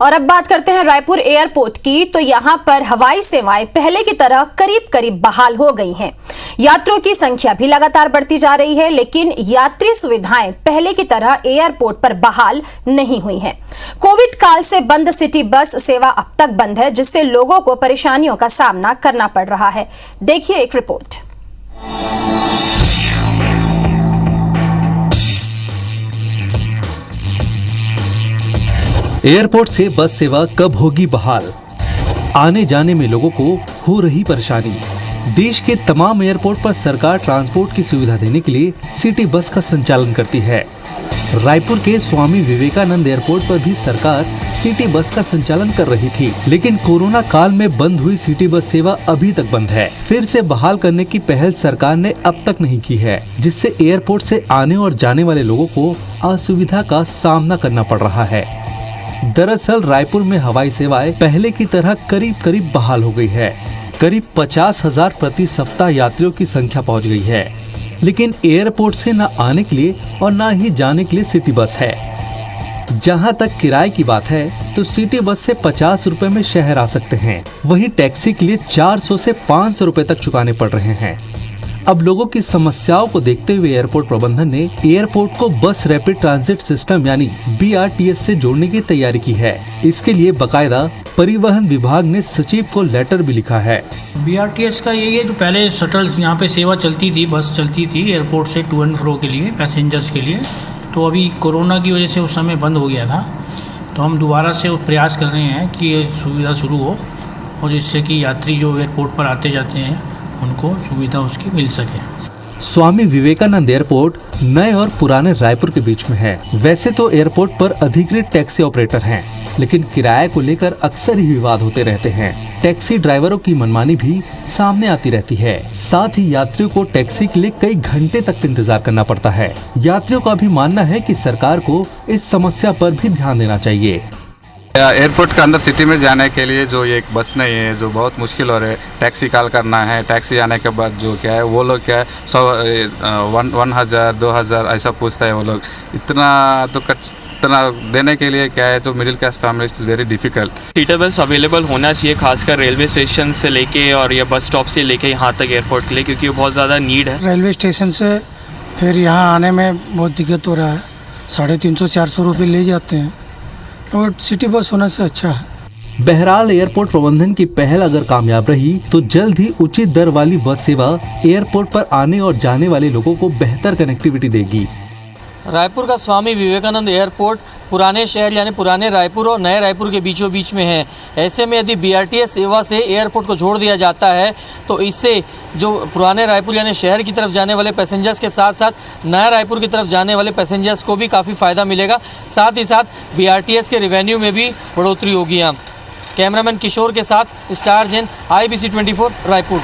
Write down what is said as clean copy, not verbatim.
और अब बात करते हैं रायपुर एयरपोर्ट की। तो यहां पर हवाई सेवाएं पहले की तरह करीब करीब बहाल हो गई हैं। यात्रियों की संख्या भी लगातार बढ़ती जा रही है, लेकिन यात्री सुविधाएं पहले की तरह एयरपोर्ट पर बहाल नहीं हुई हैं। कोविड काल से बंद सिटी बस सेवा अब तक बंद है, जिससे लोगों को परेशानियों का सामना करना पड़ रहा है। देखिए एक रिपोर्ट। एयरपोर्ट से बस सेवा कब होगी बहाल? आने जाने में लोगों को हो रही परेशानी। देश के तमाम एयरपोर्ट पर सरकार ट्रांसपोर्ट की सुविधा देने के लिए सिटी बस का संचालन करती है। रायपुर के स्वामी विवेकानंद एयरपोर्ट पर भी सरकार सिटी बस का संचालन कर रही थी, लेकिन कोरोना काल में बंद हुई सिटी बस सेवा अभी तक बंद है। फिर से बहाल करने की पहल सरकार ने अब तक नहीं की है, जिससे एयरपोर्ट से आने और जाने वाले लोगों को असुविधा का सामना करना पड़ रहा है। दरअसल रायपुर में हवाई सेवाएं पहले की तरह करीब करीब बहाल हो गई है। करीब 50,000 प्रति सप्ताह यात्रियों की संख्या पहुंच गई है, लेकिन एयरपोर्ट से न आने के लिए और न ही जाने के लिए सिटी बस है। जहां तक किराए की बात है तो सिटी बस से 50 रुपए में शहर आ सकते हैं, वहीं टैक्सी के लिए 400 से 500 रुपए तक चुकाने पड़ रहे हैं। अब लोगों की समस्याओं को देखते हुए एयरपोर्ट प्रबंधन ने एयरपोर्ट को बस रैपिड ट्रांजिट सिस्टम यानी BRTS से जोड़ने की तैयारी की है। इसके लिए बकायदा परिवहन विभाग ने सचिव को लेटर भी लिखा है। BRTS का यही है, जो पहले शटल्स यहाँ पे सेवा चलती थी, बस चलती थी एयरपोर्ट से टू एंड फ्रो के लिए, पैसेंजर्स के लिए। तो अभी कोरोना की वजह से उस समय बंद हो गया था, तो हम दोबारा से प्रयास कर रहे हैं कि ये सुविधा शुरू हो और जिससे कि यात्री जो एयरपोर्ट पर आते जाते हैं उनको सुविधा उसकी मिल सके। स्वामी विवेकानंद एयरपोर्ट नए और पुराने रायपुर के बीच में है। वैसे तो एयरपोर्ट पर अधिकृत टैक्सी ऑपरेटर हैं, लेकिन किराए को लेकर अक्सर ही विवाद होते रहते हैं। टैक्सी ड्राइवरों की मनमानी भी सामने आती रहती है। साथ ही यात्रियों को टैक्सी के लिए कई घंटे तक इंतजार करना पड़ता है। यात्रियों का भी मानना है कि सरकार को इस समस्या पर भी ध्यान देना चाहिए। एयरपोर्ट के अंदर सिटी में जाने के लिए जो एक बस नहीं है, जो बहुत मुश्किल हो रहा है। टैक्सी कॉल करना है, टैक्सी आने के बाद जो क्या है वो लोग क्या है 1,000 2,000 ऐसा पूछता है वो लोग। इतना देने के लिए क्या है, जो middle class family is very difficult. City bus available होना चाहिए, खासकर रेलवे स्टेशन से लेके और या बस स्टॉप से लेके यहाँ तक एयरपोर्ट के लिए, क्योंकि बहुत ज़्यादा नीड है। रेलवे स्टेशन से फिर यहाँ आने में बहुत दिक्कत हो रहा है। 350-400 रुपये ले जाते हैं, और सिटी बस होने से अच्छा है। बहरहाल एयरपोर्ट प्रबंधन की पहल अगर कामयाब रही तो जल्द ही उचित दर वाली बस सेवा एयरपोर्ट पर आने और जाने वाले लोगों को बेहतर कनेक्टिविटी देगी। रायपुर का स्वामी विवेकानंद एयरपोर्ट पुराने शहर यानी पुराने रायपुर और नए रायपुर के बीचों बीच में है। ऐसे में यदि BRTS सेवा से एयरपोर्ट को जोड़ दिया जाता है तो इससे जो पुराने रायपुर यानी शहर की तरफ जाने वाले पैसेंजर्स के साथ साथ नया रायपुर की तरफ जाने वाले पैसेंजर्स को भी काफ़ी फ़ायदा मिलेगा। साथ ही साथ BRTS के रेवेन्यू में भी बढ़ोतरी होगी। कैमरामैन किशोर के साथ स्टार जैन, IBC 24 रायपुर।